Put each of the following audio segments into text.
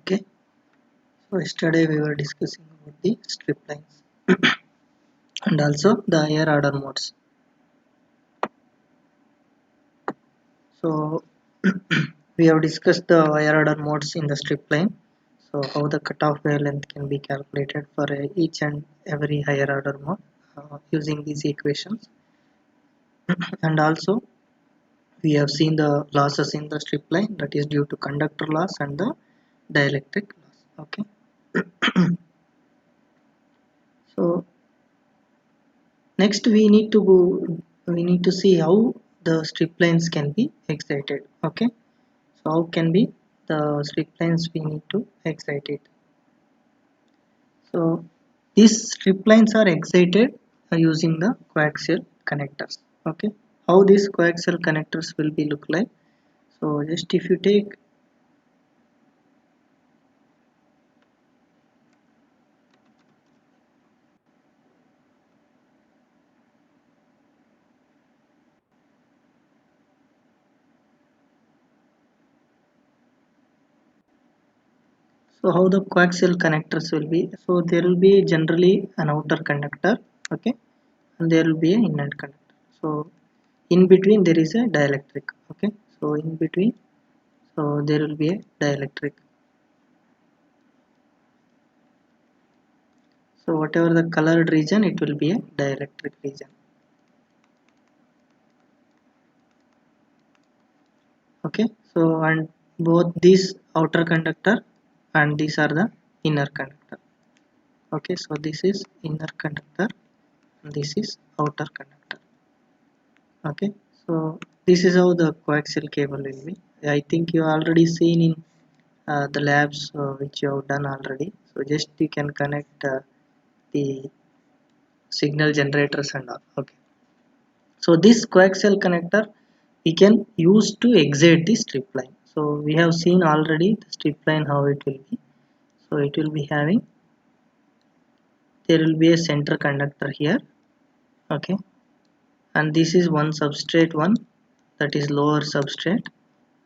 Okay, so yesterday we were discussing about the strip lines and also the higher order modes. So we have discussed the higher order modes in the strip line. So how the cutoff wavelength can be calculated for each and every higher order mode using these equations. And also we have seen the losses in the strip line, that is due to conductor loss and the dielectric loss. Okay, so next we need to see how the strip lines can be excited. Okay, so how can be the strip lines we need to excite it. So these strip lines are excited using the coaxial connectors. Okay, how these coaxial connectors will be look like. So just if you take, so how the coaxial connectors will be. So there will be generally an outer conductor. Okay, and there will be an inner conductor. So in between there is a dielectric. Okay, so in between, so there will be a dielectric. So whatever the colored region, it will be a dielectric region. Okay, so and both these outer conductor and these are the inner conductor. Okay, so this is inner conductor and this is outer conductor. Okay, so this is how the coaxial cable will be. I think you already seen in the labs which you have done already. So just you can connect the signal generators and all. Okay, so this coaxial connector we can use to exit the strip line. So we have seen already the strip line how it will be. So it will be having, there will be a center conductor here. Okay, and this is one substrate one, that is lower substrate,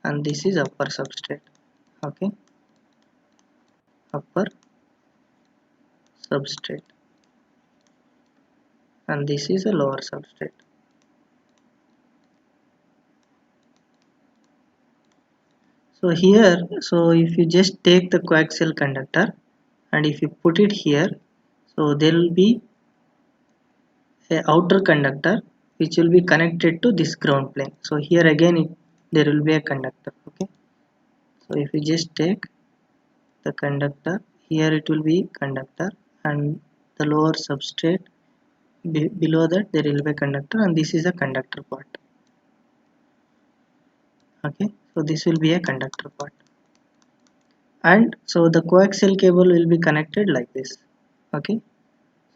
and this is upper substrate. Okay, upper substrate, and this is a lower substrate. So here, so if you just take the coaxial conductor and if you put it here, so there will be a outer conductor which will be connected to this ground plane. So here again there will be a conductor. Okay, so if you just take the conductor, here it will be conductor and the lower substrate, below that there will be a conductor and this is a conductor part. Okay, so this will be a conductor part, and so the coaxial cable will be connected like this. Okay,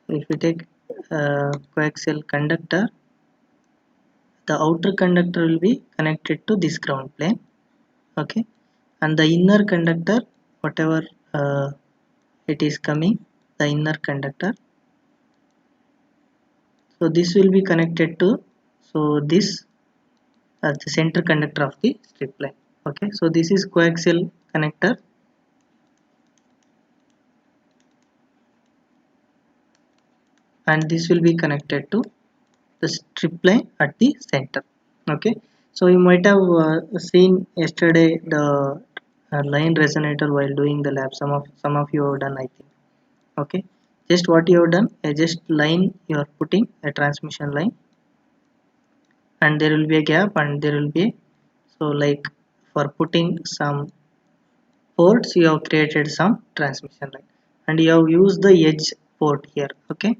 so if you take coaxial conductor, the outer conductor will be connected to this ground plane. Okay, and the inner conductor, whatever it is coming, the inner conductor, so this will be connected to, so this the center conductor of the strip line. Okay, so this is coaxial connector, and this will be connected to the strip line at the center. Okay, so you might have seen yesterday the line resonator while doing the lab. Some of you have done, I think. Okay, just what you have done, just line you are putting a transmission line, and there will be a gap and there will be, so like for putting some ports you have created some transmission line and you have used the edge port here. Okay,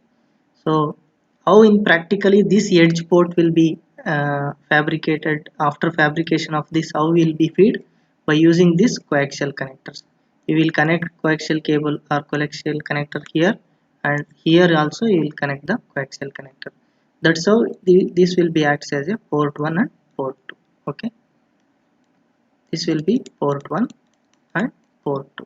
so how in practically this edge port will be fabricated. After fabrication of this, how will be feed? By using this coaxial connectors. You will connect coaxial cable or coaxial connector here, and here also you will connect the coaxial connector. That's how this will be acts as a port 1 and port 2. Okay, this will be port 1 and port 2.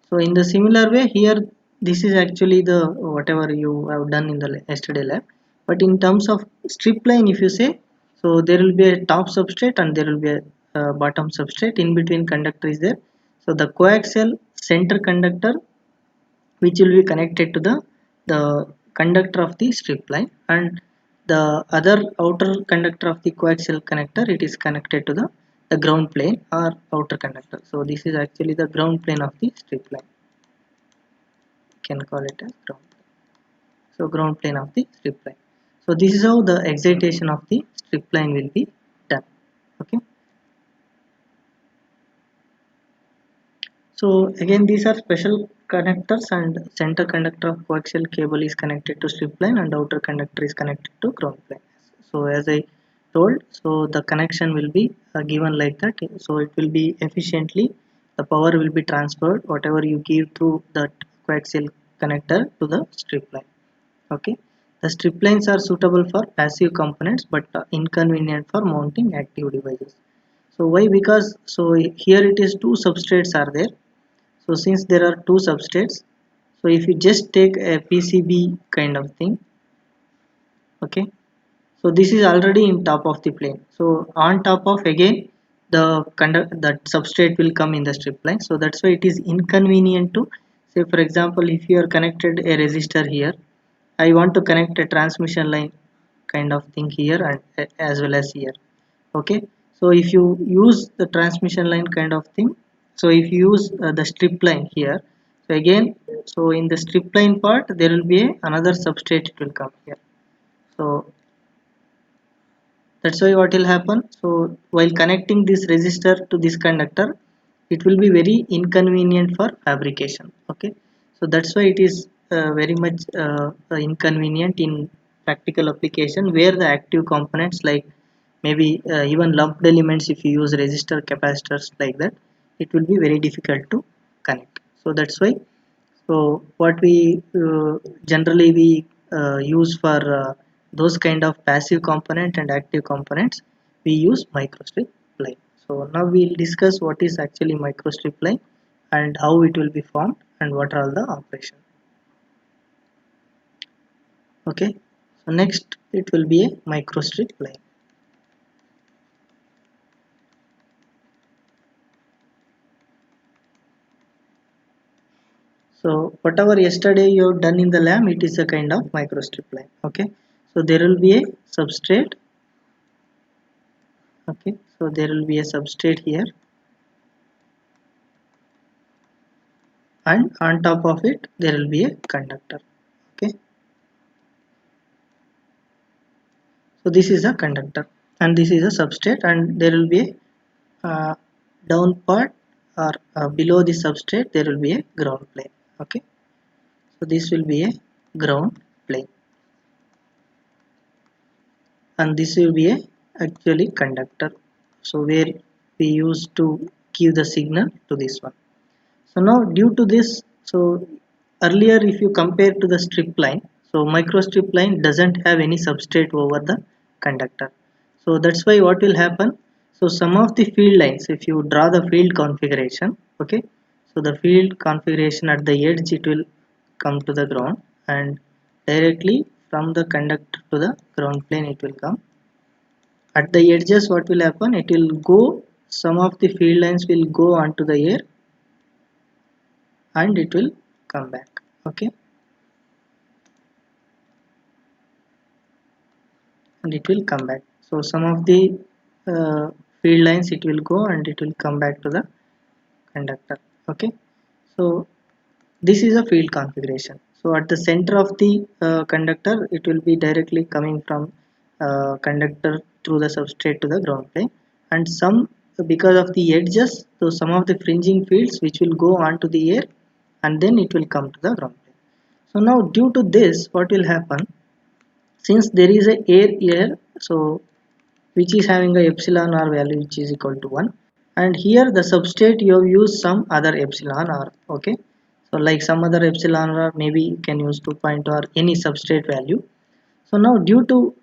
So in the similar way here, this is actually the whatever you have done in the yesterday lab. But in terms of strip line, if you say, so there will be a top substrate and there will be a bottom substrate. In between conductor is there. So the coaxial center conductor, which will be connected to the conductor of the strip line, and the other outer conductor of the coaxial connector, it is connected to the ground plane or outer conductor. So this is actually the ground plane of the strip line, you can call it as ground plane. So ground plane of the strip line. So this is how the excitation of the strip line will be done. Okay. So again, these are special connectors, and center conductor of coaxial cable is connected to strip line and outer conductor is connected to ground plane. So as I told, so the connection will be given like that. So it will be efficiently, the power will be transferred whatever you give through that coaxial connector to the strip line. Okay. The strip lines are suitable for passive components but inconvenient for mounting active devices. So why? Because so here it is two substrates are there. So since there are two substrates, so if you just take a PCB kind of thing, okay, so this is already in top of the plane. So on top of, again, the conduct that substrate will come in the strip line. So that's why it is inconvenient to say, for example, if you are connected a resistor here, I want to connect a transmission line kind of thing here and as well as here. Okay, so if you use the transmission line kind of thing, so if you use the strip line here, so again, so in the strip line part there will be another substrate, it will come here. So that's why what will happen, so while connecting this resistor to this conductor, it will be very inconvenient for fabrication. Okay, so that's why it is very much inconvenient in practical application where the active components, like maybe even lumped elements, if you use resistor capacitors like that, it will be very difficult to connect. So that's why, so what we generally we use for those kind of passive component and active components, we use microstrip line. So now we'll discuss what is actually microstrip line and how it will be formed and what are all the operation. Okay, so next it will be a microstrip line. So whatever yesterday you have done in the lab, it is a kind of microstrip line. Okay, so there will be a substrate. Okay, so there will be a substrate here, and on top of it there will be a conductor. Okay, so this is a conductor and this is a substrate, and there will be a down part, or below the substrate there will be a ground plane. Okay, so this will be a ground plane, and this will be a actually conductor, so where we used to give the signal to this one. So now due to this, so earlier if you compare to the strip line, so microstrip line doesn't have any substrate over the conductor. So that's why what will happen, so some of the field lines, if you draw the field configuration, okay, so the field configuration at the edge, it will come to the ground, and directly from the conductor to the ground plane it will come. At the edges what will happen, it will go, some of the field lines will go onto the air and it will come back. Okay, and it will come back. So some of the uh, field lines, it will go and it will come back to the conductor. Okay, so this is a field configuration. So at the center of the conductor, it will be directly coming from conductor through the substrate to the ground plane, and some, because of the edges, so some of the fringing fields which will go onto the air and then it will come to the ground plane. So now due to this, what will happen, since there is a air here, so which is having a epsilon r value which is equal to 1, and here the substrate you have used some other epsilon r. Okay, so like some other epsilon r, maybe you can use 2 or any substrate value. So now due to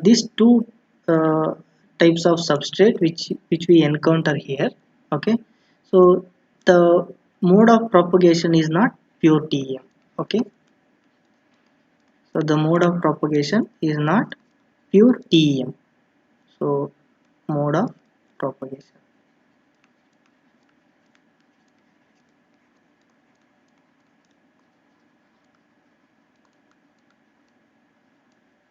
these two uh, types of substrate which we encounter here, okay, so the mode of propagation is not pure TEM. Okay, so the mode of propagation is not pure TEM. So mode of propagation.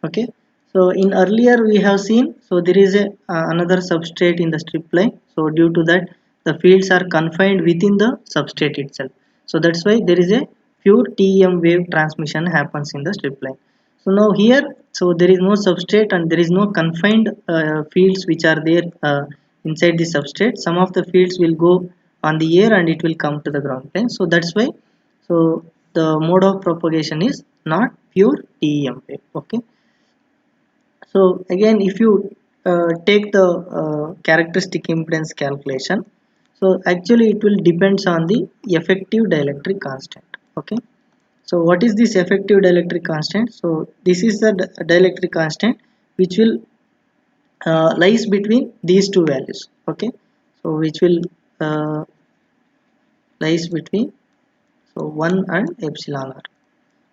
Okay, so in earlier we have seen, so there is a another substrate in the strip line, so due to that the fields are confined within the substrate itself, so that's why there is a pure TEM wave transmission happens in the strip line. So now here, so there is no substrate and there is no confined fields which are there inside the substrate. Some of the fields will go on the air and it will come to the ground plane, so that's why, so the mode of propagation is not pure TEM wave. Okay, so again, if you take the characteristic impedance calculation, so actually it will depends on the effective dielectric constant. Okay, so what is this effective dielectric constant? So this is the dielectric constant which will lies between these two values. Okay, so which will uh, lies between, so 1 and epsilon r.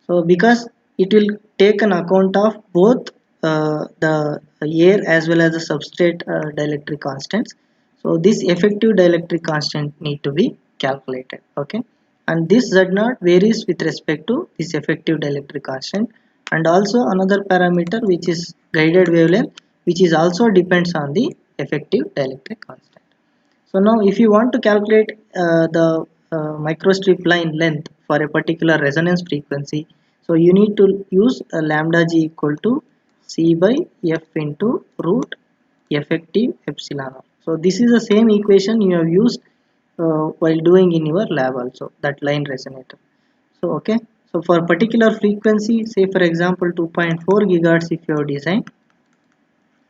So because it will take an account of both the air as well as the substrate dielectric constants, so this effective dielectric constant need to be calculated. Okay, and this z naught varies with respect to this effective dielectric constant, and also another parameter which is guided wavelength, which is also depends on the effective dielectric constant. So now if you want to calculate the microstrip line length for a particular resonance frequency, so you need to use a lambda g equal to c by f into root effective epsilon r. So this is the same equation you have used while doing in your lab also, that line resonator. So okay, so for particular frequency, say for example 2.4 gigahertz if you have designed.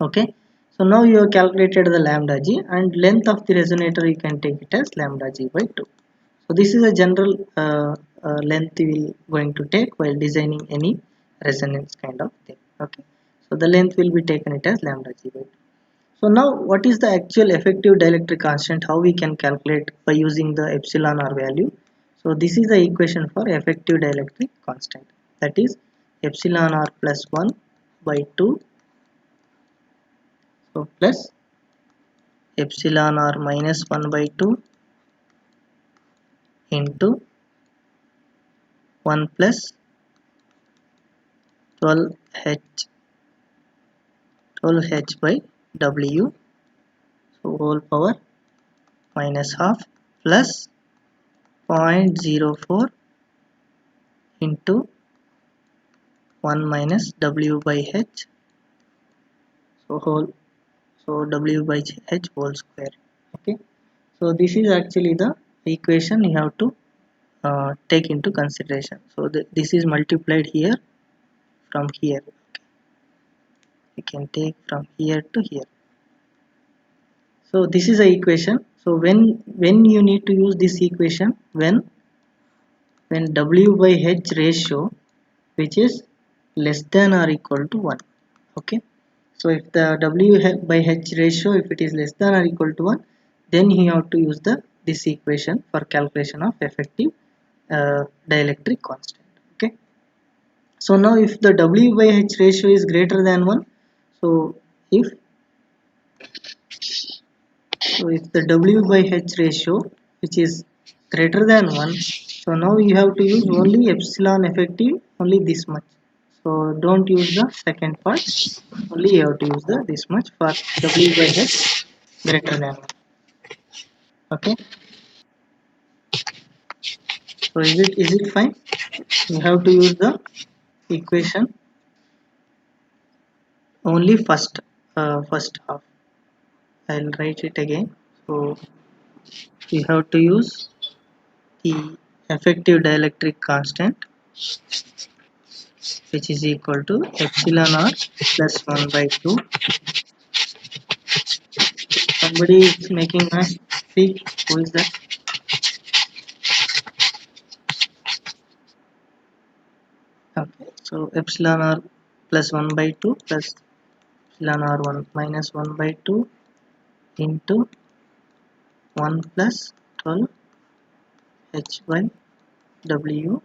Okay, so now you have calculated the lambda g, and length of the resonator you can take it as lambda g by 2. So this is a general length we will going to take while designing any resonance kind of thing. Okay, so the length will be taken it as lambda g by 2. So now what is the actual effective dielectric constant, how we can calculate by using the epsilon r value? So this is the equation for effective dielectric constant, that is epsilon r plus 1 by 2, so plus epsilon r minus 1 by 2 into 1 plus 12h 12h by w, so whole power minus half, plus 0.04 into 1 minus w by h, so whole, so w by h whole square. Okay, so this is actually the equation you have to take into consideration. So this is multiplied here from here. Okay, you can take from here to here. So this is a equation. So when you need to use this equation, when w by h ratio which is less than or equal to 1. Okay, so if the w by h ratio, if it is less than or equal to 1, then you have to use the this equation for calculation of effective dielectric constant. Okay, so now if the w by h ratio is greater than 1, so if if the w by h ratio which is greater than 1, so now you have to use only epsilon effective, only this much. So don't use the second part, only you have to use the this much for w by h greater than 1. Okay, so is it fine? You have to use the equation only first half. I'll write it again. So you have to use the effective dielectric constant which is equal to epsilon r plus 1 by 2. Somebody is making noise. See, who is that? Okay, so epsilon r plus 1 by 2 plus epsilon r 1 minus 1 by 2 into 1 plus 12 h by w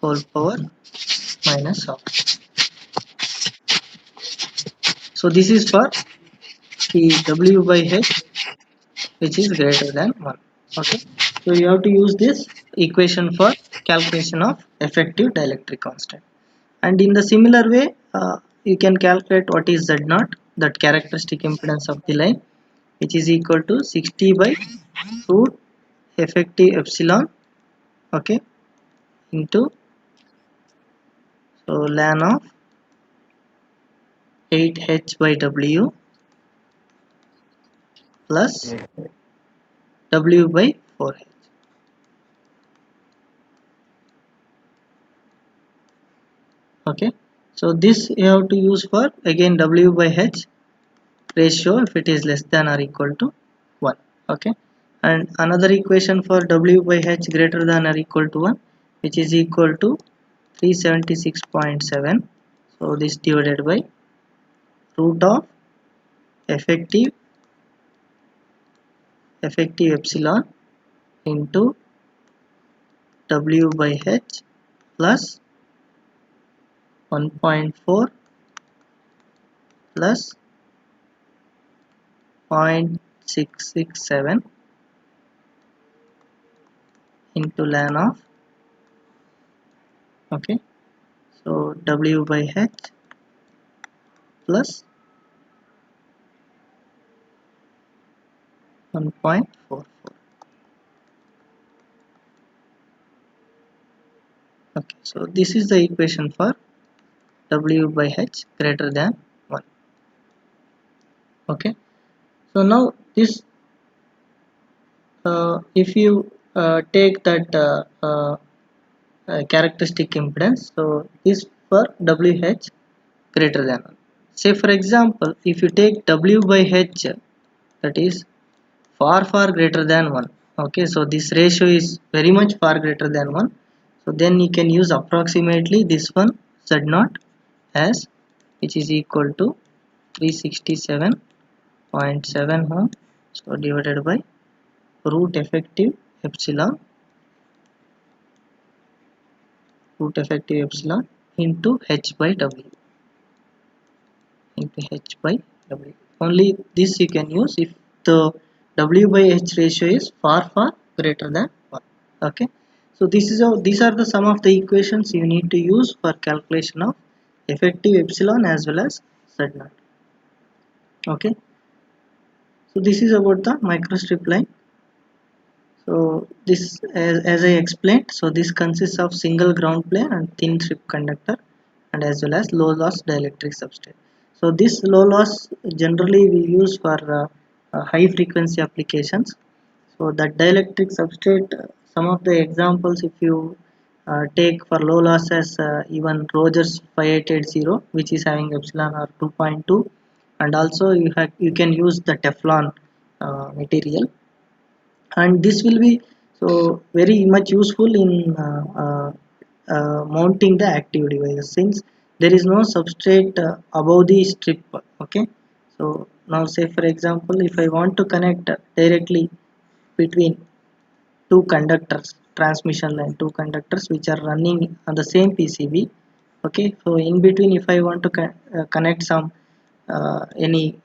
whole power minus half. So this is for the w by h which is greater than 1. Okay, so you have to use this equation for calculation of effective dielectric constant. And in the similar way, you can calculate what is z naught, that characteristic impedance of the line, which is equal to 60 by root effective epsilon, okay, into so ln of 8h by w plus w by 4h. Okay, so this you have to use for again w by h ratio if it is less than or equal to 1. Okay, and another equation for w by h greater than or equal to 1, which is equal to 376.7. so this divided by root of effective epsilon into w by h plus 1.4 plus 0.667 into ln of, okay, so w by h plus 1.44. Okay, so this is the equation for w by h greater than 1. Okay, so now this if you take that characteristic impedance, so this for wh greater than 1. Say for example, if you take w by h, that is far greater than 1. Okay, so this ratio is very much far greater than 1. So then you can use approximately this one z naught as, which is equal to 367.7 ohm, so divided by root effective epsilon into h by w, only this you can use if the w by h ratio is far greater than 1. Okay, so this is how, these are the some of the equations you need to use for calculation of effective epsilon as well as z naught. Okay, so this is about the microstrip line. So this, as I explained, so this consists of single ground plane and thin strip conductor, and as well as low loss dielectric substrate. So this low loss generally we use for high frequency applications. So that dielectric substrate, some of the examples if you take for low loss as even Rogers 5880, which is having epsilon or 2.2, and also you can use the Teflon material, and this will be so very much useful in mounting the active devices, since there is no substrate above the strip. Okay, so now say for example, if I want to connect directly between two conductors, transmission line, two conductors which are running on the same PCB. Okay, so in between if I want to connect some any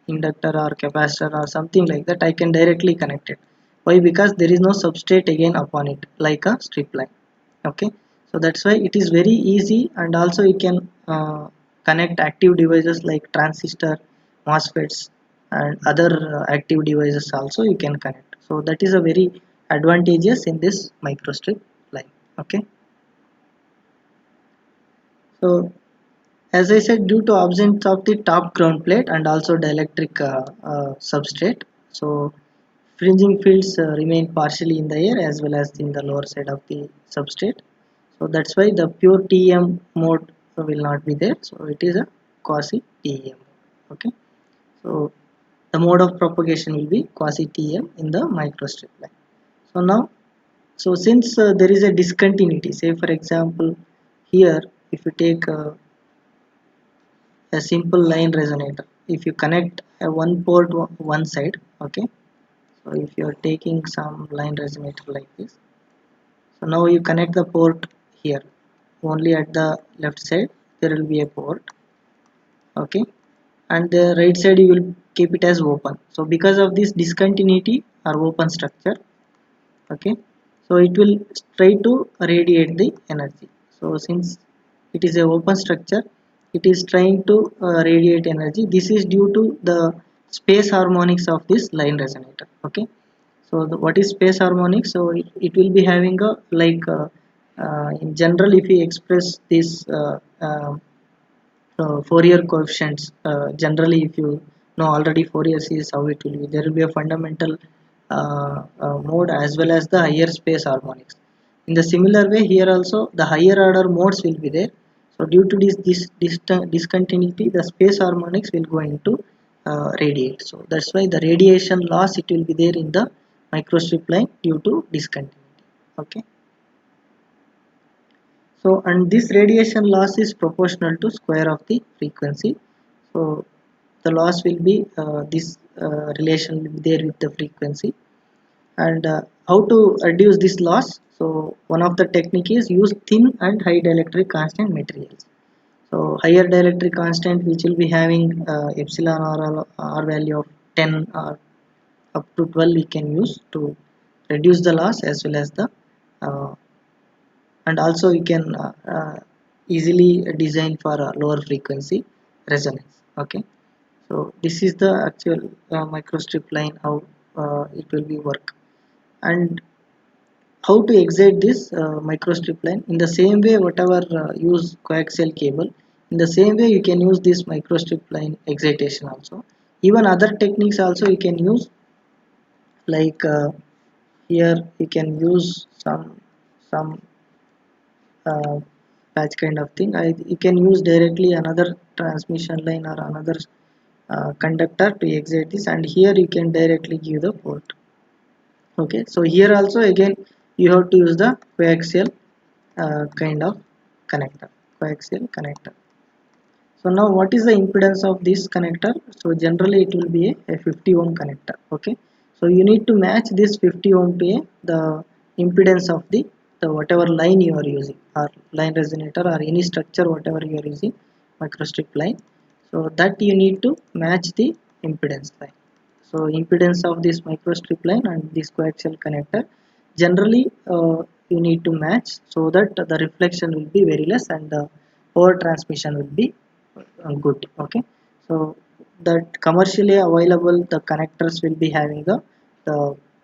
inductor or capacitor or something like that, I can directly connect it. Why? Because there is no substrate again upon it like a strip line. Okay, so that's why it is very easy, and also you can connect active devices like transistor, MOSFETs, and other active devices also you can connect. So that is a very advantageous in this microstrip line. Okay, so as I said, due to absence of the top ground plate and also dielectric substrate, so fringing fields remain partially in the air as well as in the lower side of the substrate. So that's why the pure TEM mode will not be there. So it is a quasi TEM. Okay, so the mode of propagation will be quasi TEM in the microstrip line. So now, so since there is a discontinuity, say for example, here if you take a simple line resonator, if you connect a one port one side, okay, so if you are taking some line resonator like this, so now you connect the port here, only at the left side there will be a port. Okay, and the right side you will keep it as open. So because of this discontinuity or open structure, okay, so it will try to radiate the energy. So since it is a open structure. It is trying to radiate energy. This is due to the space harmonics of this line resonator. Okay, so what is space harmonics? So it will be having a like in general, if we express this Fourier coefficients, generally if you know already Fourier series how it will be, there will be a fundamental mode as well as the higher space harmonics. In the similar way here also the higher order modes will be there. So due to this discontinuity, the space harmonics will go into radiate. So that's why the radiation loss it will be there in the microstrip line due to discontinuity. Okay. So and this radiation loss is proportional to square of the frequency. So the loss will be this relation will be there with the frequency. And how to reduce this loss? So one of the technique is use thin and high dielectric constant materials. So higher dielectric constant which will be having epsilon r value of 10 or up to 12 we can use to reduce the loss as well as the uh, and also we can easily design for a lower frequency resonance. Okay, so this is the actual microstrip line how it will be work. And how to excite this microstrip line? In the same way whatever use coaxial cable, in the same way you can use this microstrip line excitation also. Even other techniques also you can use, like here you can use some patch kind of thing. You can use directly another transmission line or another conductor to exit this, and here you can directly give the port. Okay, so here also again you have to use the coaxial kind of coaxial connector. So now what is the impedance of this connector? So generally it will be a 50 ohm connector. Okay, so you need to match this 50 ohm to the impedance of the whatever line you are using, or line resonator or any structure whatever you are using, microstrip line. So that you need to match the impedance line. So impedance of this microstrip line and this coaxial connector generally you need to match so that the reflection will be very less and the power transmission will be good. Okay, so that commercially available the connectors will be having the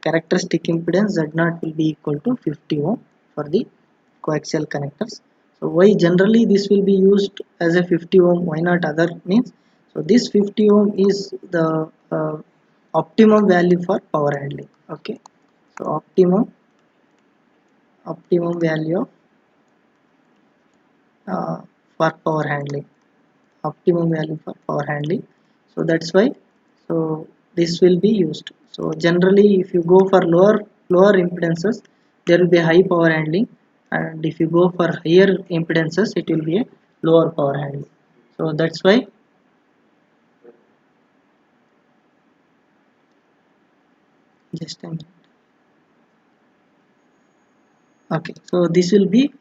characteristic impedance Z0 will be equal to 50 ohm for the coaxial connectors. So why generally this will be used as a 50 ohm, why not other means? So this 50 ohm is the optimum value for power handling. Okay, so optimum value uh, for power handling, optimum value for power handling. So that's why so this will be used. So generally if you go for lower impedances there will be high power handling, and if you go for higher impedances it will be a lower power handling. So that's why just a minute. Okay, so this will be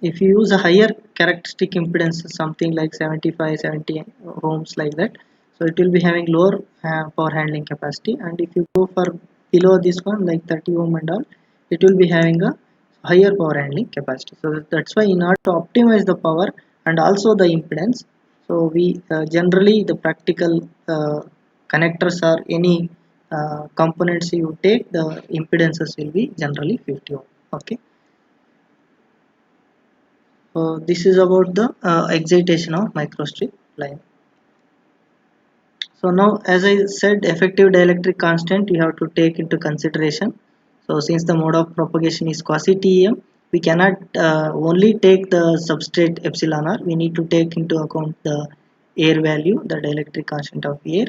if you use a higher characteristic impedance, something like 75, 70 ohms like that. So it will be having lower power handling capacity, and if you go for below this one like 30 ohm and all, it will be having a higher power handling capacity. So that's why in order to optimize the power and also the impedance, so we generally the practical connectors or any components you take, the impedances will be generally 50 ohm. Okay, so this is about the excitation of microstrip line. So now as I said, effective dielectric constant you have to take into consideration. So since the mode of propagation is quasi TEM, we cannot only take the substrate epsilon r, we need to take into account the air value, the dielectric constant of air,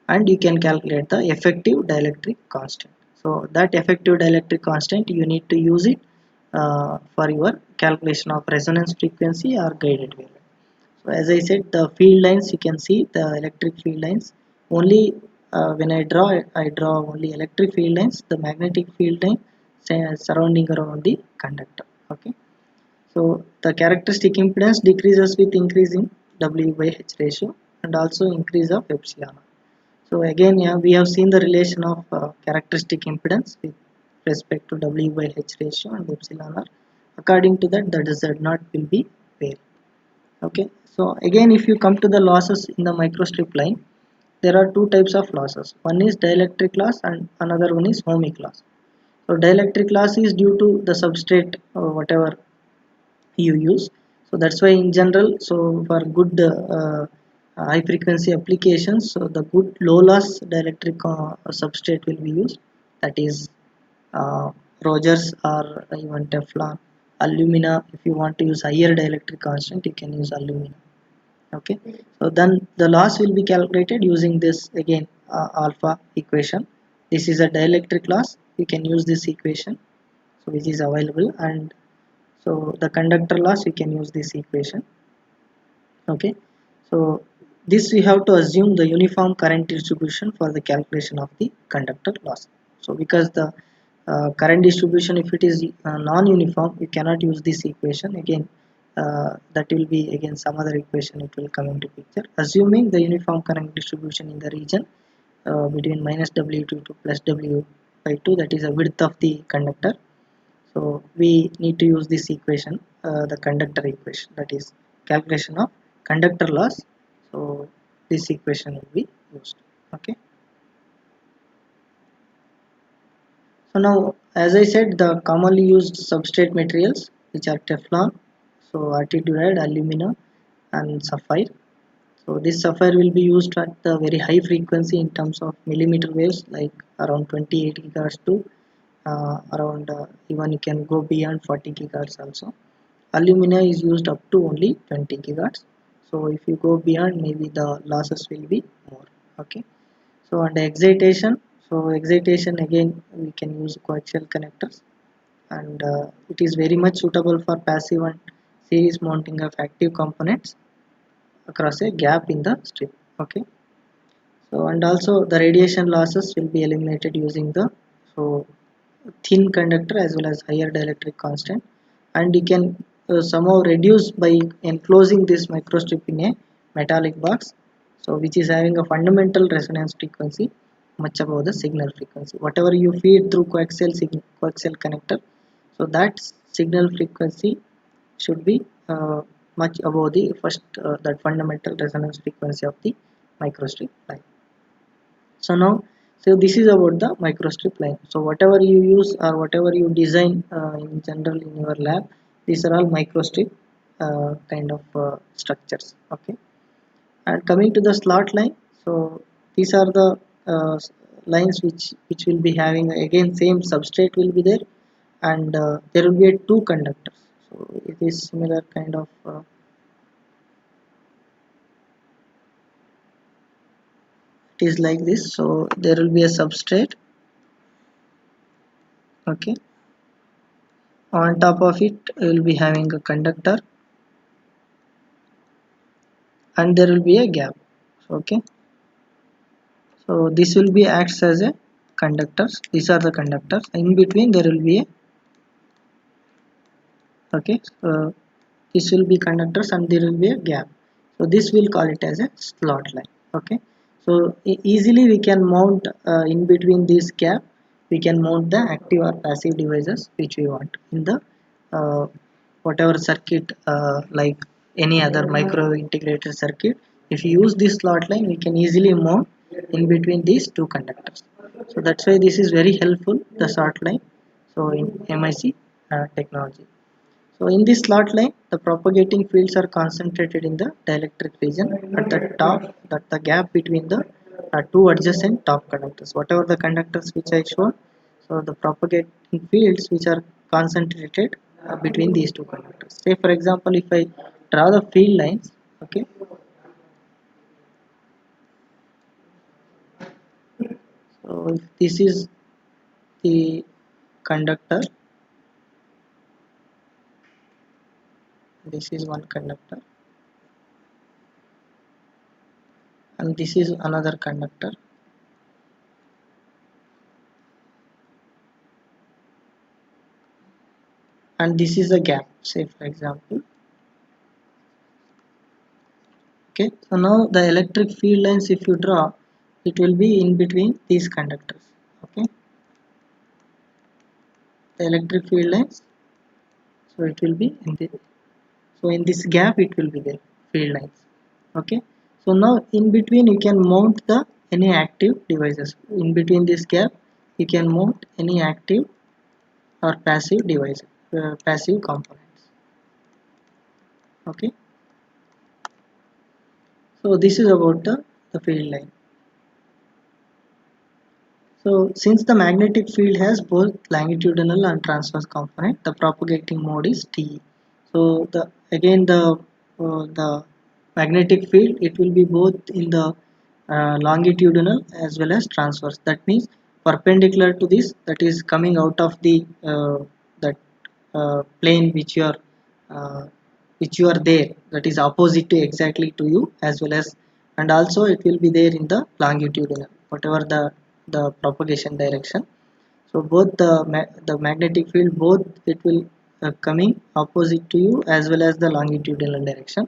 and you can calculate the effective dielectric constant. So that effective dielectric constant you need to use it for your calculation of resonance frequency or guided wave. So as I said, the field lines you can see the electric field lines. Only when I draw only electric field lines. The magnetic field line surrounding around the conductor. Okay. So the characteristic impedance decreases with increase in W by H ratio and also increase of epsilon. So again, yeah, we have seen the relation of characteristic impedance with respect to W by H ratio and epsilon r. According to that, the Z0 will be there. Okay, so again if you come to the losses in the microstrip line, there are two types of losses. One is dielectric loss and another one is ohmic loss. So dielectric loss is due to the substrate or whatever you use. So that's why in general, so for good high frequency applications, so the good low loss dielectric substrate will be used, that is uh, Rogers or even Teflon. Alumina, if you want to use higher dielectric constant, you can use alumina. Okay, so then the loss will be calculated using this again alpha equation. This is a dielectric loss, you can use this equation, so which is available. And so the conductor loss, we can use this equation. Okay, so this we have to assume the uniform current distribution for the calculation of the conductor loss. So because the current distribution, if it is non-uniform, you cannot use this equation again. That will be again some other equation, it will come into picture. Assuming the uniform current distribution in the region between minus W2 to plus W by 2, that is the width of the conductor. So we need to use this equation, the conductor equation, that is calculation of conductor loss. So this equation will be used. Okay, so now as I said, the commonly used substrate materials which are Teflon, so RT-Durid, aluminum and sapphire. So this sapphire will be used at the very high frequency in terms of millimeter waves, like around 28 gigahertz to around even you can go beyond 40 gigahertz also. Alumina is used up to only 20 gigahertz. So if you go beyond, maybe the losses will be more. Okay. So under excitation, so excitation again we can use coaxial connectors, and it is very much suitable for passive and series mounting of active components across a gap in the strip. Okay, so and also the radiation losses will be eliminated using the so thin conductor as well as higher dielectric constant, and you can somehow reduce by enclosing this microstrip in a metallic box, so which is having a fundamental resonance frequency much above the signal frequency. Whatever you feed through coaxial connector, so that signal frequency should be much above the first that fundamental resonance frequency of the microstrip line. So now, so this is about the microstrip line. So whatever you use or whatever you design in general in your lab, these are all microstrip kind of structures. Okay, and coming to the slot line, so these are the uh, lines which will be having again same substrate will be there, and there will be two conductors. So it is similar kind of it is like this. So there will be a substrate. Okay, on top of it you will be having a conductor, and there will be a gap. Okay, so this will be acts as a conductors, these are the conductors, in between there will be a, okay, so this will be conductors and there will be a gap, so this will call it as a slot line. Okay, so easily we can mount in between this gap, we can mount the active or passive devices which we want in the uh, whatever circuit, like any other micro integrated circuit. If you use this slot line, we can easily mount in between these two conductors. So that's why this is very helpful, the slot line, so in MIC technology. So in this slot line, the propagating fields are concentrated in the dielectric region at the top, that the gap between the two adjacent top conductors. Whatever the conductors which I showed, so the propagating fields which are concentrated between these two conductors. Say for example, if I draw the field lines, okay, so if this is the conductor, this is one conductor, and this is another conductor, and this is a gap. Say for example. Okay, so now the electric field lines if you draw, it will be in between these conductors. Okay, the electric field lines, so it will be in the, so in this gap it will be there. field lines. Okay, so now in between you can mount the any active devices. In between this gap you can mount any active or passive device, passive components. Okay, so this is about the field line. So since the magnetic field has both longitudinal and transverse component, the propagating mode is TE. So the again the magnetic field, it will be both in the longitudinal as well as transverse. That means perpendicular to this, that is coming out of the that plane uh, which you are there, that is opposite to exactly to you, as well as, and also it will be there in the longitudinal, whatever the propagation direction. So both the magnetic field, both it will coming opposite to you as well as the longitudinal direction.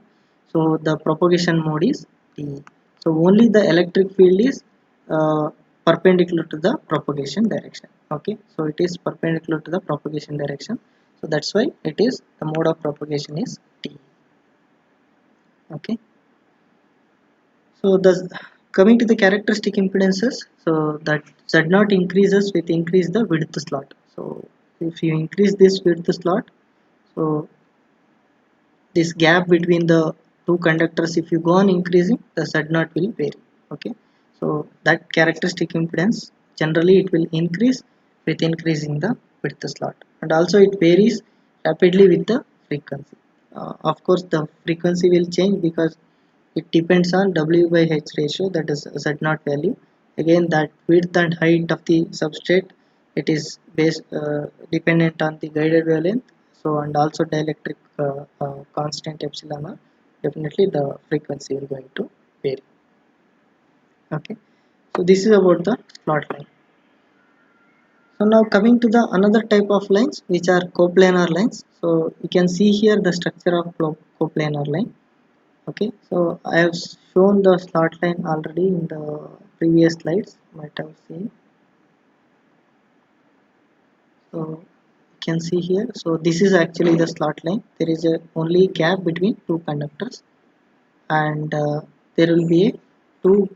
So the propagation mode is T. So only the electric field is perpendicular to the propagation direction. Okay, so it is perpendicular to the propagation direction. So that's why it is the mode of propagation is T. Okay, so the coming to the characteristic impedances, so that Z0 increases with increase the width slot. So if you increase this width slot, so this gap between the two conductors, if you go on increasing, the Z0 will vary. Okay, so that characteristic impedance generally it will increase with increasing the width slot, and also it varies rapidly with the frequency. Of course the frequency will change because it depends on W by H ratio, that is Z0 value. Again, that width and height of the substrate, it is based dependent on the guided wavelength. So and also dielectric constant epsilon r, definitely the frequency will going to vary. Okay, so this is about the slot line. So now coming to the another type of lines which are coplanar lines. So you can see here the structure of coplanar line. Okay, so I have shown the slot line already in the previous slides, might have seen. So you can see here, so this is actually the slot line. There is a only gap between two conductors, and there will be two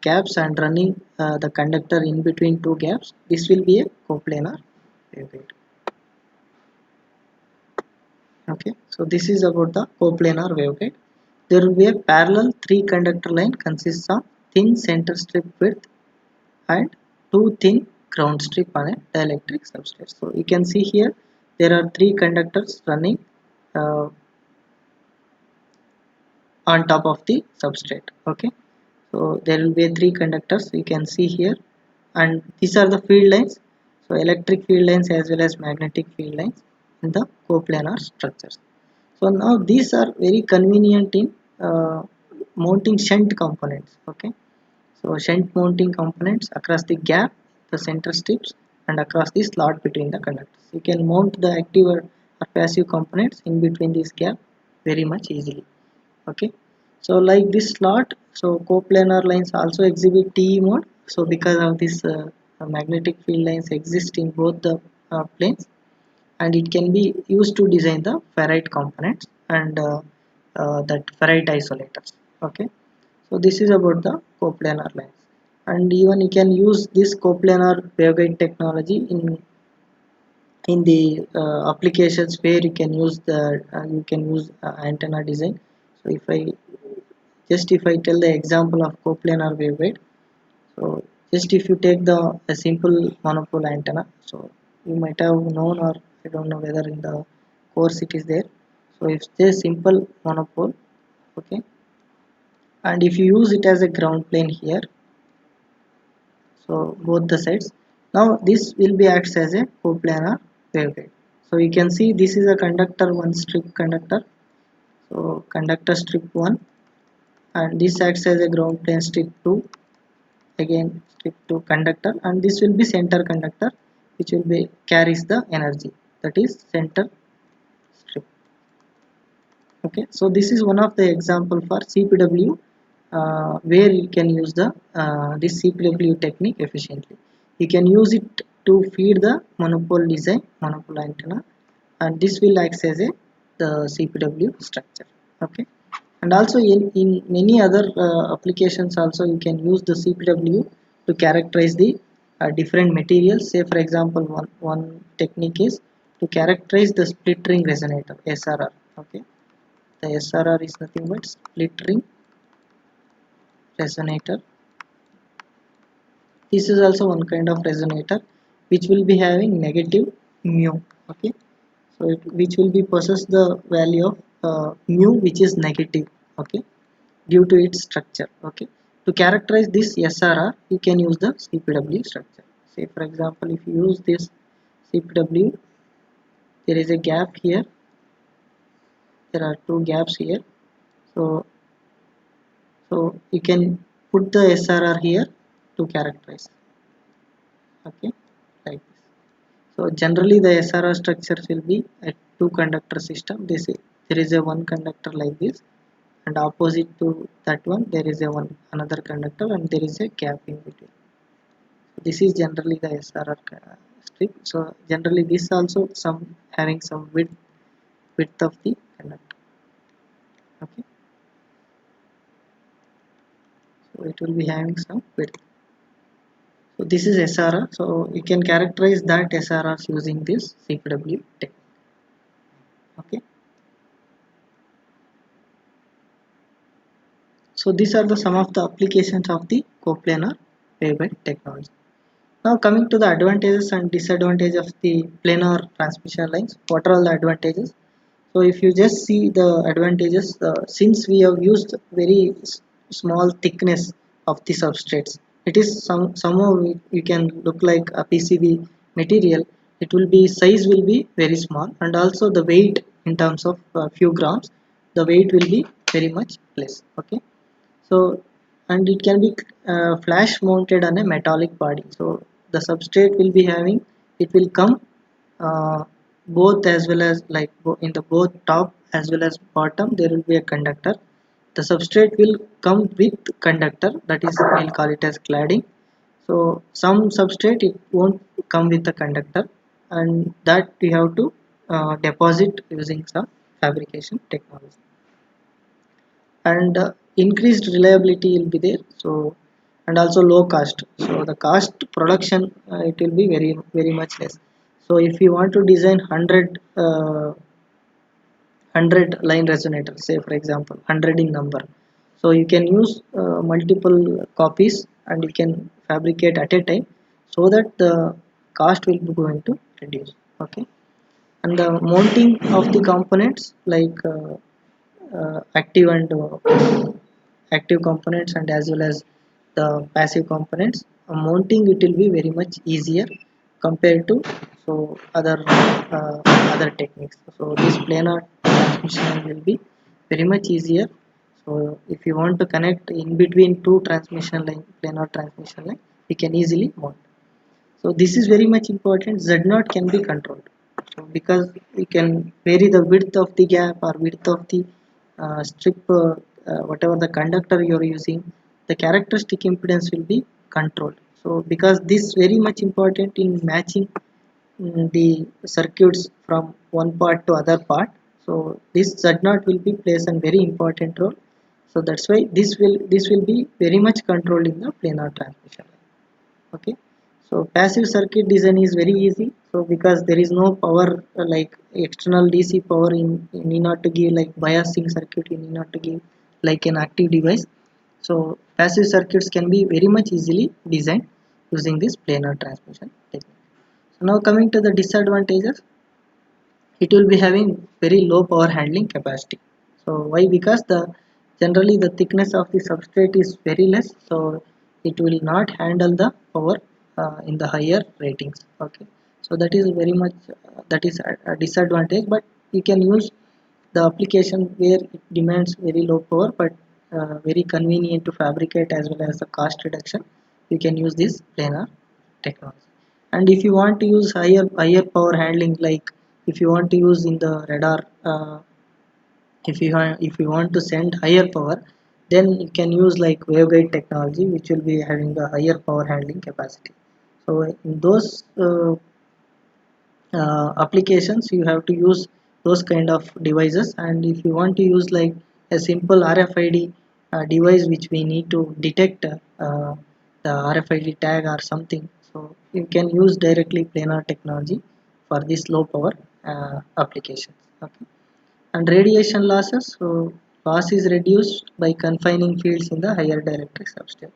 gaps, and running the conductor in between two gaps, this will be a coplanar waveguide. Okay, so this is about the coplanar waveguide. There will be a parallel three conductor line consists of thin center strip width and two thin ground strip on a dielectric substrate. So you can see here there are three conductors running uh, on top of the substrate. Okay, so there will be three conductors you can see here, and these are the field lines. So electric field lines as well as magnetic field lines in the coplanar structures. So now these are very convenient in mounting shunt components. Okay, so shunt mounting components across the gap, the center strips, and across the slot between the conductors. You can mount the active or passive components in between this gap very much easily. Okay, so like this slot, so coplanar lines also exhibit TE mode. So because of this magnetic field lines exist in both the planes, and it can be used to design the ferrite components and that ferrite isolators. Okay, so this is about the coplanar lines, and even you can use this coplanar waveguide technology in the applications where you can use the antenna design. So if I tell the example of coplanar waveguide, so just if you take the a simple monopole antenna, so you might have known, or I don't know whether in the course it is there. So it's a simple monopole. Okay, and if you use it as a ground plane here, so both the sides, now this will be acts as a coplanar waveguide. So you can see this is a conductor, one strip conductor, so conductor strip 1, and this acts as a ground plane strip 2, again strip 2 conductor, and this will be center conductor which will be carries the energy, that is center strip. Okay, so this is one of the example for CPW where you can use the this CPW technique efficiently. You can use it to feed the monopole design, monopole antenna, and this will act as a the CPW structure. Okay, And also in many other applications also you can use the CPW to characterize the different materials. Say for example, one technique is to characterize the split ring resonator, SRR. Okay, the SRR is nothing but split ring resonator. This is also one kind of resonator which will be having negative mu. Okay, so which will be possess the value of mu which is negative. Okay, due to its structure. Okay, to characterize this SRR you can use the CPW structure. Say for example, if you use this CPW, there is a gap here, there are two gaps here. So so you can put the SRR here to characterize. Okay, like this. So generally the SRR structures will be a two conductor system. There is a one conductor like this, and opposite to that one there is a one another conductor, and there is a gap in between. So this is generally the SRR strip. So generally this also some having some width of the conductor. Okay, so it will be having some width. So this is SRR. So you can characterize that SRRs using this CPW technique. Okay. So these are the some of the applications of the coplanar waveguide technology. Now coming to the advantages and disadvantages of the planar transmission lines. What are all the advantages? So if you just see the advantages, since we have used very small thickness of the substrates, it is somehow you can look like a PCB material. It will be size will be very small, and also the weight in terms of few grams, the weight will be very much less. Okay, so and it can be flash mounted on a metallic body. So the substrate will be having, it will come uh, both as well as like in the both top as well as bottom there will be a conductor. The substrate will come with conductor, that is we'll call it as cladding. So some substrate it won't come with the conductor, and that we have to deposit using some fabrication technology. And increased reliability will be there. So and also low cost, so the cost production it will be very much less. So if you want to design 100 line resonator, say for example 100 in number, so you can use multiple copies and you can fabricate at a time, so that the cost will be going to reduce. Okay, and the mounting of the components like active and active components and as well as the passive components, mounting it will be very much easier compared to so uh, other techniques. So this planar transmission will be very much easier. So if you want to connect in between two transmission line, planar transmission line, we can easily mount. So this is very much important. Z0 can be controlled. So because we can vary the width of the gap or width of the strip, whatever the conductor you are using, the characteristic impedance will be controlled. So because this very much important in matching the circuits from one part to other part. So this Z0 will be plays a very important role. So that's why this will be very much controlled in the planar transmission. Okay, so passive circuit design is very easy. So because there is no power like external DC power in need not to give like biasing circuit, you need not to give like an active device. So passive circuits can be very much easily designed using this planar transmission technique. So now coming to the disadvantages, it will be having very low power handling capacity. So why? Because the generally the thickness of the substrate is very less, so it will not handle the power in the higher ratings. Okay, so that is very much that is a disadvantage. But you can use the application where it demands very low power but very convenient to fabricate as well as the cost reduction. You can use this planar technology. And if you want to use higher power handling, like if you want to use in the radar, if you want to send higher power, then you can use like waveguide technology which will be having a higher power handling capacity. So in those applications you have to use those kind of devices. And if you want to use like a simple RFID device which we need to detect the RFID tag or something. So you can use directly planar technology for this low power applications. Okay. And radiation losses, so loss is reduced by confining fields in the higher dielectric substrate.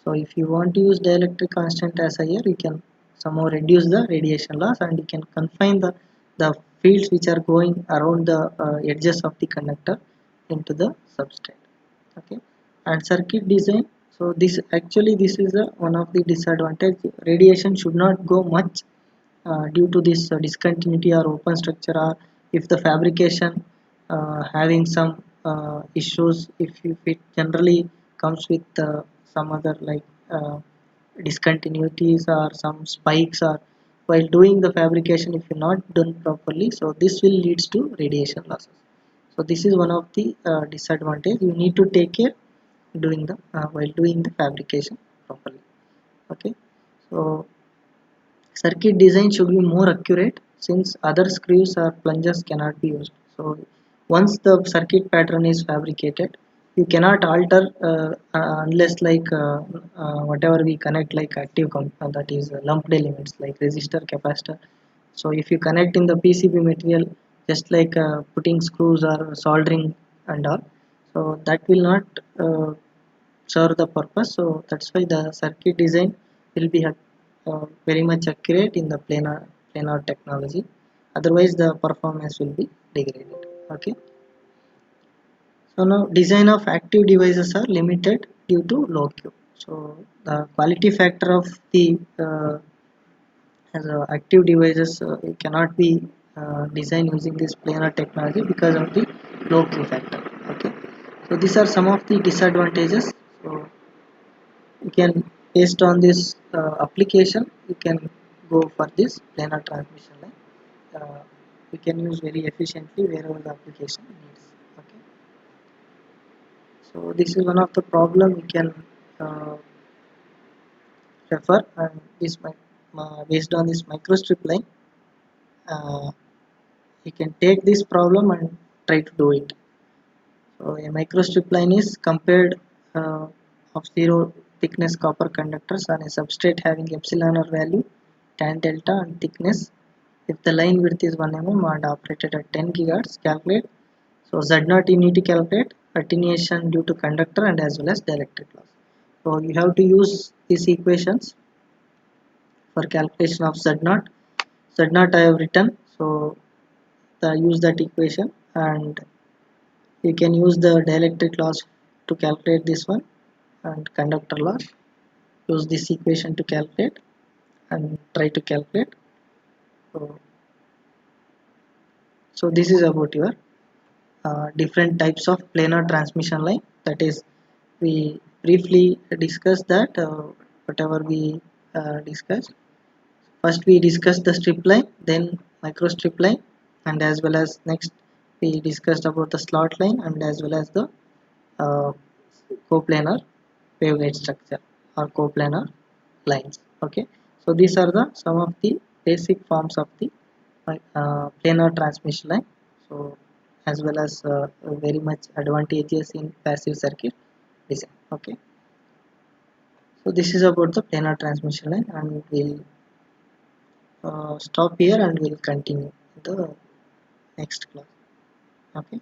So if you want to use dielectric constant as higher, you can somehow reduce the radiation loss, and you can confine the fields which are going around the edges of the conductor into the substrate. Okay. And circuit design, so this is one of the disadvantage. Radiation should not go much due to this discontinuity or open structure, or if the fabrication having some issues, if it generally comes with some other like discontinuities or some spikes, or while doing the fabrication if you not done properly, so this will leads to radiation losses. So this is one of the disadvantage you need to take care doing the while doing the fabrication properly. Okay. So circuit design should be more accurate since other screws or plungers cannot be used. So once the circuit pattern is fabricated, you cannot alter unless like whatever we connect like that is lumped elements like resistor, capacitor. So if you connect in the PCB material, just like putting screws or soldering and all, so that will not serve the purpose. So that's why the circuit design will be very much accurate in the planar technology. Otherwise, the performance will be degraded. Okay. So now design of active devices are limited due to low Q. So the quality factor of the as active devices cannot be designed using this planar technology because of the low Q factor. Okay. So these are some of the disadvantages. So you can, based on this application, you can go for this planar transmission line. We can use very efficiently wherever the application needs. Okay. So this is one of the problem we can uh, refer, and this based on this microstrip line, uh, you can take this problem and try to do it. So a microstrip line is compared of zero thickness copper conductors on a substrate having epsilon or value, tan delta and thickness. If the line width is 1 mm and operated at 10 gigahertz, calculate. So Z0 you need to calculate attenuation due to conductor and as well as dielectric loss. So you have to use these equations for calculation of Z0. Z0 I have written, so use that equation, and you can use the dielectric loss to calculate this one, and conductor loss. Use this equation to calculate and try to calculate. So this is about your different types of planar transmission line. That is, we briefly discussed that whatever we discussed. First we discussed the strip line, then micro strip line, and as well as next we discussed about the slot line and as well as the uh, coplanar waveguide structure or coplanar lines. Okay, so these are the some of the basic forms of the planar transmission line. So as well as very much advantages in passive circuit design. Okay, so this is about the planar transmission line, and we'll stop here and we'll continue the next class. Okay.